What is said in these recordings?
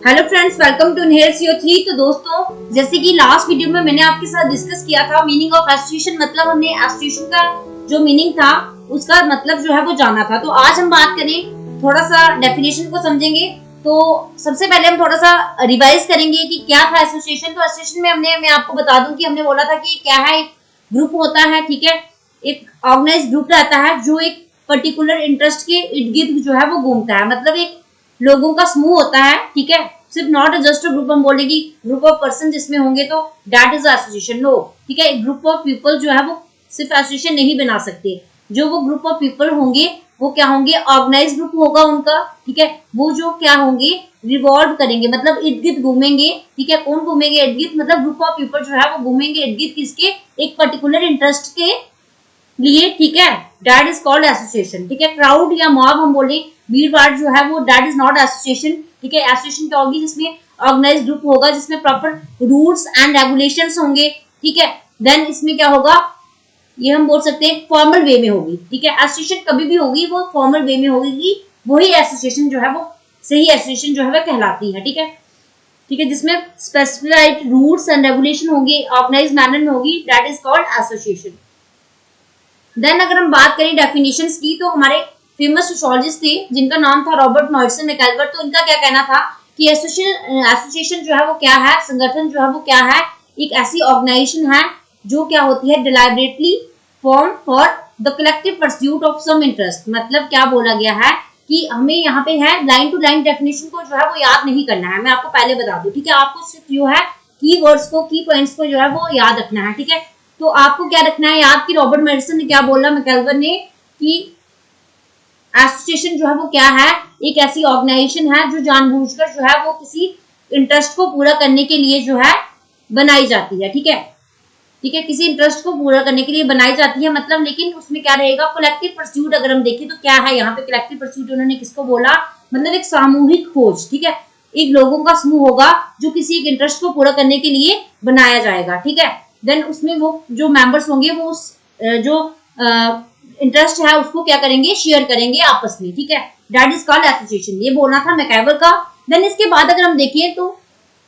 Hello friends, welcome to inhale CO3। तो दोस्तों, जैसे कि लास्ट वीडियो में मैंने आपके साथ डिस्कस किया था मीनिंग ऑफ एसोसिएशन, मतलब हमने एसोसिएशन का जो मीनिंग था उसका मतलब जो है वो जाना था। तो आज हम बात करें, थोड़ा सा डेफिनेशन को समझेंगे। तो सबसे पहले हम थोड़ा सा रिवाइज करेंगे कि क्या था एसोसिएशन। तो एसोसिएशन में मैं आपको बता दूं कि हमने बोला था कि क्या है, एक ग्रुप होता है, ठीक है, एक ऑर्गेनाइज ग्रुप रहता है जो एक पर्टिकुलर इंटरेस्ट के इर्द गिर्द जो है वो घूमता है, मतलब एक लोगों का समूह होता है, ठीक है। सिर्फ नॉट जस्ट अ ग्रुप हम बोलेंगे ग्रुप ऑफ पर्सन जिसमें होंगे तो दैट इज एसोसिएशन, नो, ठीक है। ग्रुप ऑफ पीपल जो है वो सिर्फ एसोसिएशन नहीं बना सकते। जो वो ग्रुप ऑफ पीपल होंगे वो क्या होंगे, ऑर्गेनाइज ग्रुप होगा उनका, ठीक है। वो जो क्या होंगे, रिवॉल्व करेंगे, मतलब इर्द गिर्द घूमेंगे, ठीक है। कौन घूमेंगे इर्द गिर्द, मतलब ग्रुप ऑफ पीपल जो है वो घूमेंगे इर्द गिर्द किसके, एक पर्टिकुलर इंटरेस्ट के लिए, ठीक है। दैट इज कॉल्ड एसोसिएशन, ठीक है। क्राउड या मॉब हम बोले, भीड़ भाड़ जो है वो दैट इज नॉट एसोसिएशन, ठीक है। एसोसिएशन क्या होगी, जिसमें ऑर्गेनाइज ग्रुप होगा, जिसमें प्रॉपर रूल्स एंड रेगुलेशंस होंगे, ठीक है। देन इसमें क्या होगा, ये हम बोल सकते हैं फॉर्मल वे में होगी, ठीक है। एसोसिएशन कभी भी होगी वो फॉर्मल वे में होगी, वही एसोसिएशन जो है वो सही एसोसिएशन जो है वह कहलाती है, ठीक है, ठीक है। जिसमें स्पेसिफाइड रूल्स एंड रेगुलेशन होंगे, ऑर्गेनाइज मैनर में होगी, that is called association. Then अगर हम बात करें डेफिनेशंस की, तो हमारे फेमस सोशियोलॉजिस्ट थे जिनका नाम था रॉबर्ट नॉयडसन मैकएल्बर। तो इनका क्या कहना था कि एसोसिएशन जो है वो क्या है, संगठन जो है वो क्या है, एक ऐसी ऑर्गेनाइजेशन है जो क्या होती है, deliberately form for the collective pursuit of some interest. मतलब क्या बोला गया है कि हमें यहाँ पे है लाइन टू लाइन डेफिनेशन को जो है वो याद नहीं करना है, मैं आपको पहले बता दूं, ठीक है। आपको सिर्फ जो है की वर्ड्स को, की पॉइंट्स को जो है वो याद रखना है, ठीक है। तो आपको क्या रखना है याद कि रॉबर्ट मेडिसन ने क्या बोला, मैकएल्बर ने, कि एसोसिएशन जो है वो क्या है, एक ऐसी ऑर्गेनाइजेशन है जो जानबूझकर जो है वो किसी इंटरेस्ट को पूरा करने के लिए जो है बनाई जाती है, ठीक है, ठीक है। किसी इंटरेस्ट को पूरा करने के लिए बनाई जाती है, मतलब, लेकिन उसमें क्या रहेगा, कलेक्टिव परस्यूट। अगर हम देखें तो क्या है यहाँ पे कलेक्टिव परस्यूट, उन्होंने किसको बोला, मतलब एक सामूहिक खोज, ठीक है। एक लोगों का समूह होगा जो किसी एक इंटरेस्ट को पूरा करने के लिए बनाया जाएगा, ठीक है। देन उसमें वो जो मेंबर्स होंगे वो उस जो इंटरेस्ट है उसको क्या करेंगे, शेयर करेंगे आपस में, ठीक है। दैट इज कॉल्ड एसोसिएशन, ये बोलना था मैकएल्बर का। देन इसके बाद अगर हम देखें तो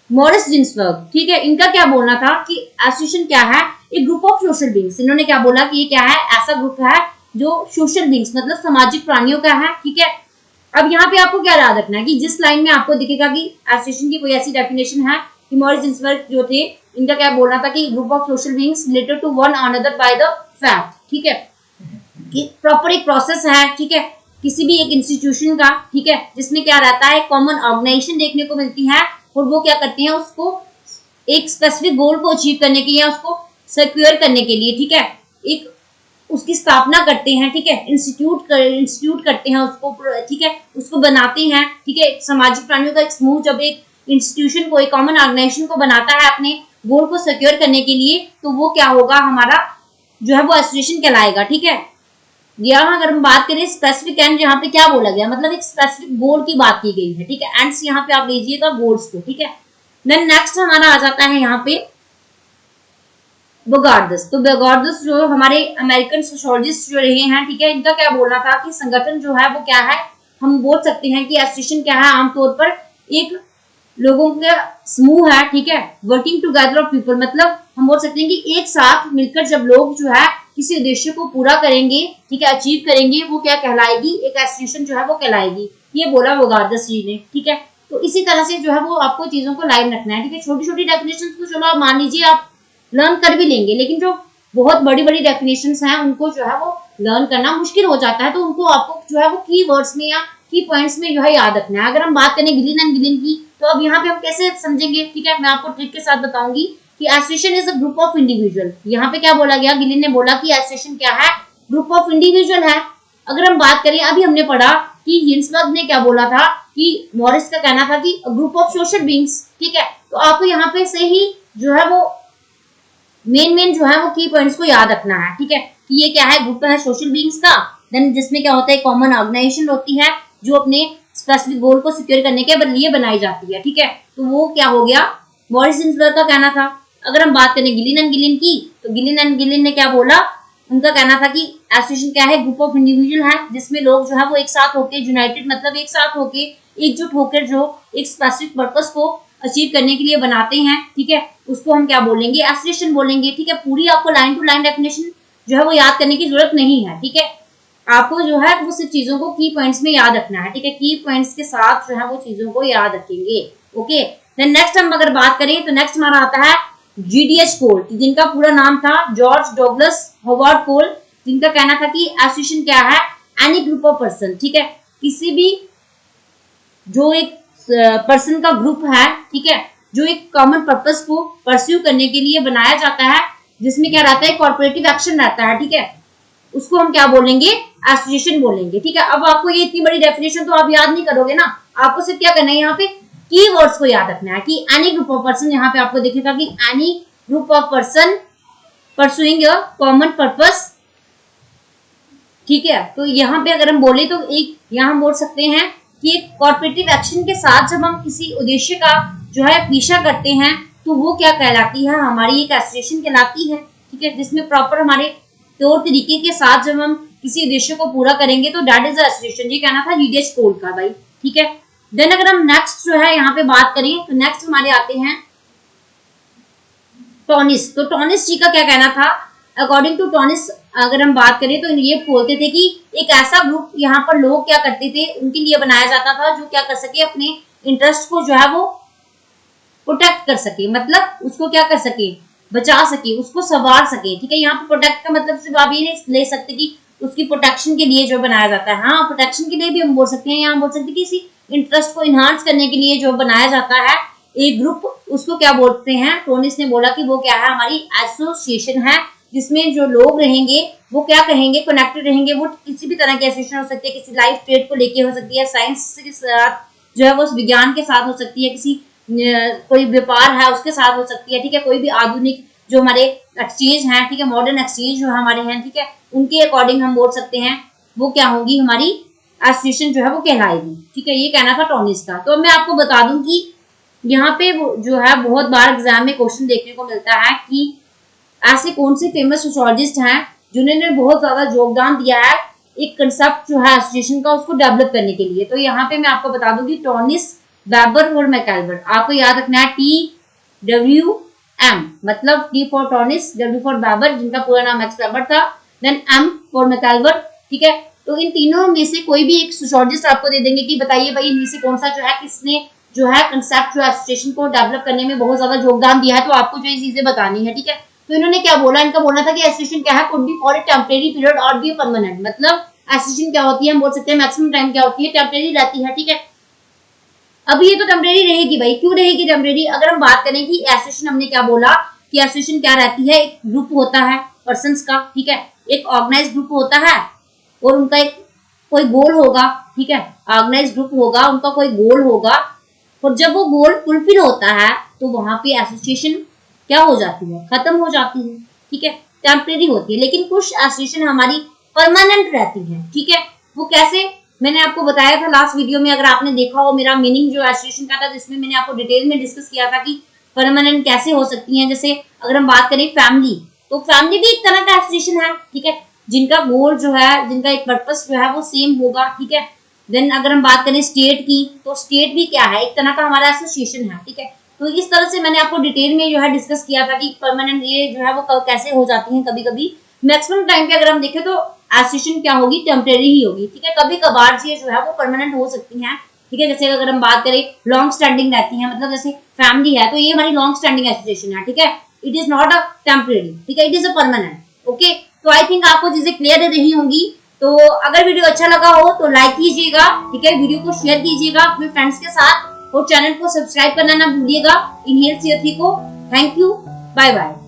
मॉरिस जिन्सबर्ग, ठीक है, इनका क्या बोलना था कि एसोसिएशन क्या है, एक ग्रुप ऑफ सोशल बीइंग्स। इन्होंने क्या बोला कि ये क्या है, ऐसा ग्रुप है जो सोशल बीइंग्स मतलब सामाजिक प्राणियों का है, ठीक है। अब यहाँ पे आपको क्या याद रखना है कि जिस लाइन में आपको दिखेगा कि एसोसिएशन की कोई ऐसी डेफिनेशन है कि मॉरिस जिन्सबर्ग जो थे, इनका क्या बोलना था कि group of social beings related to one another by the fact, ठीक है, कि प्रॉपर एक प्रोसेस है, ठीक है, किसी भी एक इंस्टीट्यूशन का, ठीक है, जिसमें क्या रहता है, कॉमन ऑर्गेनाइजेशन देखने को मिलती है, और वो क्या करते हैं, उसको एक स्पेसिफिक गोल को अचीव करने के लिए, उसको सिक्योर करने के लिए, ठीक है, एक उसकी स्थापना करते हैं, ठीक है, इंस्टीट्यूट करते हैं उसको, ठीक है, उसको बनाते हैं, ठीक है। सामाजिक प्राणियों का एक समूह जब एक इंस्टीट्यूशन को, एक कॉमन ऑर्गेनाइजेशन को बनाता है अपने गोल को सिक्योर करने के लिए, तो वो क्या होगा, हमारा जो है वो एसोसिएशन कहलाएगा, ठीक है। यहाँ अगर हम बात करें स्पेसिफिक एंड, यहाँ पे क्या बोला गया, मतलब एक स्पेसिफिक गोल की बात की गई है, ठीक है। एंड्स यहाँ पे आप लीजिएगा गोल्स को, ठीक है। देन नेक्स्ट हमारा आ जाता है यहाँ पे बोगार्डस। तो बोगार्डस जो हमारे अमेरिकन सोशियोलॉजिस्ट जो रहे हैं, ठीक है, इनका क्या बोलना था कि संगठन जो है वो क्या है, हम बोल सकते हैं कि एसोसिएशन क्या है, आमतौर पर एक लोगों का समूह है, ठीक है, वर्किंग टुगेदर ऑफ पीपल, मतलब हम बोल सकते हैं कि एक साथ मिलकर जब लोग जो है किसी उद्देश्य को पूरा करेंगे, ठीक है, अचीव करेंगे, वो क्या कहलाएगी, एक एसोसिएशन जो है वो कहलाएगी। ये बोला बोगार्डस जी ने, ठीक है। तो इसी तरह से जो है वो आपको चीजों को लाइन रखना है, ठीक है। छोटी छोटी डेफिनेशन को चलो आप मान लीजिए आप लर्न कर भी लेंगे, लेकिन जो बहुत बड़ी बड़ी डेफिनेशंस हैं उनको जो है वो लर्न करना मुश्किल हो जाता है, तो उनको आपको जो है वो की वर्ड्स में या की पॉइंट्स में जो है याद रखना है। अगर हम बात करें गिलिन एंड गिलिन की, तो अब यहाँ पे हम कैसे समझेंगे, ठीक है, मैं आपको ट्रिक के साथ बताऊंगी कि association is a group of individual. यहाँ पे क्या बोला गया, गिलिन ने बोला कि एसोसिएशन क्या है, ग्रुप ऑफ इंडिविजुअल है। अगर हम बात करें, अभी हमने पढ़ा कि जिन्सबर्ग ने क्या बोला था कि मॉरिस का कहना था कि ग्रुप ऑफ सोशल बीइंग्स, ठीक है। तो आपको यहाँ पे से ही जो है वो मेन जो है वो की पॉइंट्स को याद रखना है, ठीक है, कि ये क्या है, ग्रुप है सोशल बीइंग्स का। देन जिसमें क्या होता है, कॉमन ऑर्गेनाइजेशन होती है जो अपने स्पेसिफिक गोल को सिक्योर करने के लिए बनाई जाती है, ठीक है। तो वो क्या हो गया, मॉरिस जिन्सबर्ग का कहना था। अगर हम बात करें गिलिन एंड गिलिन की, तो गिलिन एंड गिलिन ने क्या बोला, उनका कहना था कि एसोसिएशन क्या है, ग्रुप ऑफ इंडिविजुअल है जिसमें लोग जो है वो एक साथ होके यूनाइटेड, मतलब एक साथ होके एकजुट होकर जो एक स्पेसिफिक पर्पस को अचीव करने के लिए बनाते हैं, ठीक है, उसको हम क्या बोलेंगे, एसोसिएशन बोलेंगे, ठीक है। पूरी आपको लाइन टू लाइन डेफिनेशन जो है वो याद करने की जरूरत नहीं है, ठीक है। आपको जो है वो सिर्फ चीजों को की पॉइंट्स में याद रखना है, ठीक है। की पॉइंट्स के साथ जो है वो चीजों को याद रखेंगे, ओके। देन नेक्स्ट हम अगर बात करें तो नेक्स्ट हमारा आता है जीडीएच कोल, जिनका पूरा नाम था जॉर्ज डगलस हावर्ड कोल, जिनका कहना था कि एसोसिएशन क्या है, एनी ग्रुप ऑफ पर्सन, ठीक है, किसी भी जो एक पर्सन का ग्रुप है, ठीक है, जो एक कॉमन पर्पस को परस्यू करने के लिए बनाया जाता है, जिसमें क्या रहता है, कॉर्पोरेटिव एक्शन रहता है, ठीक है, उसको हम क्या बोलेंगे, एसोसिएशन बोलेंगे, ठीक है। अब आपको ये इतनी बड़ी डेफिनेशन तो आप याद नहीं करोगे ना, आपको सिर्फ क्या करना है, यहाँ पे कीवर्ड्स को याद रखना है कि एनी ग्रुप ऑफ पर्सन, यहाँ पे आपको दिखेगा कि any group of person pursuing a common purpose, ठीक है। तो यहाँ पे अगर हम बोले तो एक यहाँ हम बोल सकते हैं कि एक कॉर्पोरेटिव एक्शन के साथ जब हम किसी उद्देश्य का जो है पीछा करते हैं तो वो क्या कहलाती है, हमारी एक एसोसिएशन कहलाती है, ठीक है, जिसमें प्रॉपर हमारे तौर तरीके के साथ जब हम किसी उद्देश्य को पूरा करेंगे तो दैट इज एसोसिएशन। ये कहना था जीडीएच कोल का भाई, ठीक है। देन अगर हम नेक्स्ट जो है यहाँ पे बात करें तो नेक्स्ट हमारे आते हैं टॉनिस। तो टॉनिस जी का क्या कहना था, अकॉर्डिंग टू टॉनिस अगर हम बात करें तो ये बोलते थे कि एक ऐसा ग्रुप यहाँ पर लोग क्या करते थे, उनके लिए बनाया जाता था जो क्या कर सके, अपने इंटरेस्ट को जो है वो प्रोटेक्ट कर सके, मतलब उसको क्या कर सके, बचा सके, उसको संवार सके, ठीक है। यहाँ पे प्रोटेक्ट का मतलब सिर्फ आप ये नहीं ले सकते कि उसकी प्रोटेक्शन के लिए जो बनाया जाता है, हाँ प्रोटेक्शन के लिए भी हम बोल सकते हैं, यहाँ बोल सकते हैं कि किसी इंटरेस्ट को इन्हांस करने के लिए जो बनाया जाता है एक ग्रुप, उसको क्या बोलते हैं, टोनिस ने बोला कि वो क्या है, हमारी एसोसिएशन है, जिसमें जो लोग रहेंगे वो क्या कहेंगे, कनेक्टेड रहेंगे, वो किसी भी तरह की एसोसिएशन हो सकती है, किसी लाइफ ट्रेड को लेके हो सकती है, साइंस के साथ जो है वो विज्ञान के साथ हो सकती है, किसी कोई व्यापार है उसके साथ हो सकती है, ठीक है, कोई भी आधुनिक जो हमारे एक्सचेंज हैं, ठीक है, मॉडर्न एक्सचेंज जो हमारे हैं, ठीक है, उनके अकॉर्डिंग हम बोल सकते हैं वो क्या होगी, हमारी एसोसिएशन जो है वो कहलाएगी, ठीक है। ये कहना था टॉनिस का। तो मैं आपको बता दूं कि यहाँ पे जो है बहुत बार एग्जाम में क्वेश्चन देखने को मिलता है कि ऐसे कौन से फेमस सोशियोलॉजिस्ट हैं जिन्होंने बहुत ज्यादा योगदान दिया है एक कंसेप्ट जो है एसोसिएशन का उसको डेवलप करने के लिए। तो यहाँ पे मैं आपको बता दूं कि टॉनिस, वेबर और मैकैल्बर, आपको याद रखना है TWM, मतलब T for टॉनिस, W for weber, जिनका पूरा नाम मैक्स वेबर था, देन M फॉर मैकैल्बर, ठीक है। तो इन तीनों में से कोई भी एक सोशियोलॉजिस्ट आपको दे देंगे कि बताइए भाई इनमें से कौन सा जो है, किसने जो है कंसेप्ट जो एसोसिएशन को डेवलप करने में बहुत ज्यादा योगदान दिया है। तो आपको जो ये चीजें बतानी है, ठीक है। तो इन्होंने क्या बोला, इनका बोलना था कि एसोसिएशन क्या है, could be for a temporary period और बी परमानेंट, मतलब एसोसिएशन क्या होती है, हम बोल सकते हैं मैक्सिमम टाइम क्या होती है, टेम्परेरी रहती है, ठीक है। अब ये तो टेम्परेरी रहेगी भाई, क्यों रहेगी टेम्परेरी, अगर हम बात करें कि एसोसिएशन, हमने क्या बोला कि एसोसिएशन क्या रहती है, एक ग्रुप होता है पर्संस का, ठीक है, एक ऑर्गेनाइज ग्रुप होता है और उनका एक कोई गोल होगा, ठीक है, ऑर्गेनाइज ग्रुप होगा, उनका कोई गोल होगा, और जब वो गोल फुलफिल होता है तो वहां पे एसोसिएशन क्या हो जाती है, खत्म हो जाती है, ठीक है, टेम्परेरी होती है। लेकिन कुछ एसोसिएशन हमारी परमानेंट रहती है, ठीक है। वो कैसे, मैंने आपको बताया था लास्ट वीडियो में, अगर आपने देखा हो मेरा मीनिंग जो एसोसिएशन का था, जिसमें मैंने आपको डिटेल में डिस्कस किया था कि परमानेंट कैसे हो सकती है। जैसे अगर हम बात करें फैमिली, तो फैमिली भी एक तरह का एसोसिएशन है, ठीक है, जिनका गोल जो है, जिनका एक पर्पस जो है वो सेम होगा, ठीक है। देन अगर हम बात करें स्टेट की, तो स्टेट भी क्या है, एक तरह का हमारा एसोसिएशन है, ठीक है। तो इस तरह से मैंने आपको डिटेल में जो है डिस्कस किया था कि परमानेंट ये जो है वो कैसे हो जाती है। कभी कभी मैक्सिमम टाइम पे अगर हम देखें तो एसोसिएशन क्या होगी, टेम्परेरी ही होगी, ठीक है। कभी कभार ये जो है वो परमानेंट हो सकती हैं, ठीक है। जैसे अगर हम बात करें लॉन्ग स्टैंडिंग रहती है, मतलब जैसे फैमिली है तो ये हमारी लॉन्ग स्टैंडिंग एसोसिएशन है, ठीक है, it is not a temporary, ठीक है, it is a permanent, okay. तो आई थिंक आपको चीजें क्लियर रही होंगी। तो अगर वीडियो अच्छा लगा हो तो लाइक कीजिएगा, ठीक है, वीडियो को शेयर कीजिएगा अपने फ्रेंड्स के साथ और चैनल को सब्सक्राइब करना ना भूलिएगा इनहेल CO3 को। Thank you, bye bye.